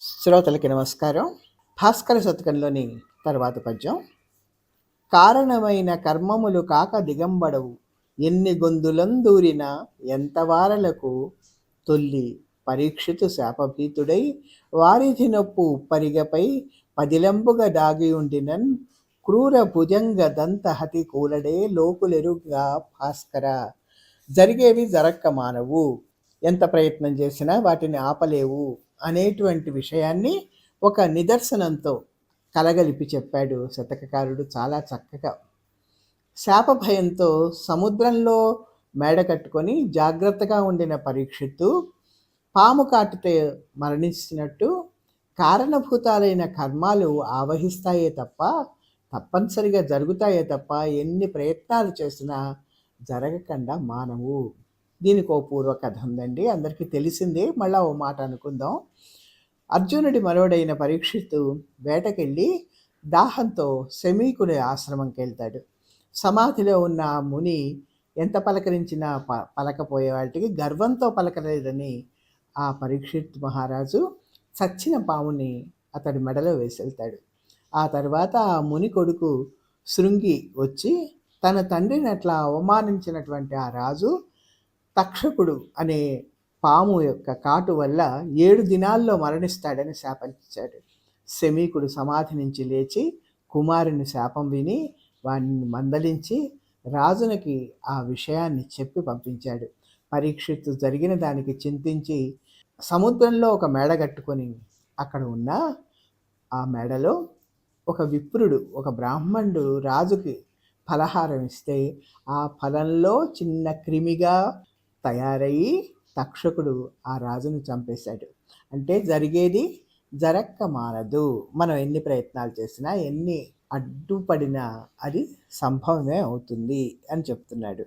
శ్రోతలకి నమస్కారం. భాస్కర శతకంలోని తర్వాత పద్యం. కారణమైన కర్మములు కాక దిగంబడవు, ఎన్ని గొందులందూరిన ఎంతవారలకు తొల్లి పరీక్షితు శాపభీతుడై వారిధి నొప్పు ఉప్పరిగపై పదిలంబుగా దాగియుండినన్ క్రూర భుజంగ దంత హతి కూలడే లోకులెరుగా భాస్కర. జరిగేవి జరక్క మానవు, ఎంత ప్రయత్నం చేసినా వాటిని ఆపలేవు అనేటువంటి విషయాన్ని ఒక నిదర్శనంతో కలగలిపి చెప్పాడు శతకకారుడు చాలా చక్కగా. శాప భయంతో సముద్రంలో మేడ కట్టుకొని జాగ్రత్తగా ఉండిన పరీక్షిత్తు పాము కాటుతే మరణించినట్టు కారణభూతాలైన కర్మాలు ఆవహిస్తాయే తప్ప, తప్పనిసరిగా జరుగుతాయే తప్ప, ఎన్ని ప్రయత్నాలు చేసినా జరగకుండా మానవు. దీనికి ఓ పూర్వకథ ఉందండి, అందరికీ తెలిసిందే, మళ్ళా ఓ మాట అనుకుందాం. అర్జునుడి మనవడైన పరీక్షిత్తు వేటకెళ్ళి దాహంతో శమీకుడి ఆశ్రమంకి వెళ్తాడు. సమాధిలో ఉన్న ఆ ముని ఎంత పలకరించినా పలకపోయే వాటికి గర్వంతో పలకలేదని ఆ పరీక్షిత్ మహారాజు చచ్చిన పాముని అతడి మెడలో వేసెళ్తాడు. ఆ తర్వాత ఆ ముని కొడుకు శృంగి వచ్చి తన తండ్రిని అట్లా అవమానించినటువంటి ఆ రాజు తక్షకుడు అనే పాము యొక్క కాటు వల్ల 7 దినాల్లో మరణిస్తాడని శాపనిచ్చాడు. శమీకుడు సమాధి నుంచి లేచి కుమారుని శాపం విని వాడిని మందలించి రాజునికి ఆ విషయాన్ని చెప్పి పంపించాడు. పరీక్షిత్తు జరిగిన దానికి చింతించి సముద్రంలో ఒక మేడ కట్టుకొని అక్కడ ఉన్న ఆ మేడలో ఒక విప్రుడు, ఒక బ్రాహ్మణుడు రాజుకి ఫలహారం ఇస్తే ఆ ఫలంలో చిన్న క్రిమిగా తయారయ్యి తక్షకుడు ఆ రాజును చంపేశాడు. అంటే జరిగేది జరక్క మానదు, మనం ఎన్ని ప్రయత్నాలు చేసినా ఎన్ని అడ్డుపడినా అది సంభవమే అవుతుంది అని చెప్తున్నాడు.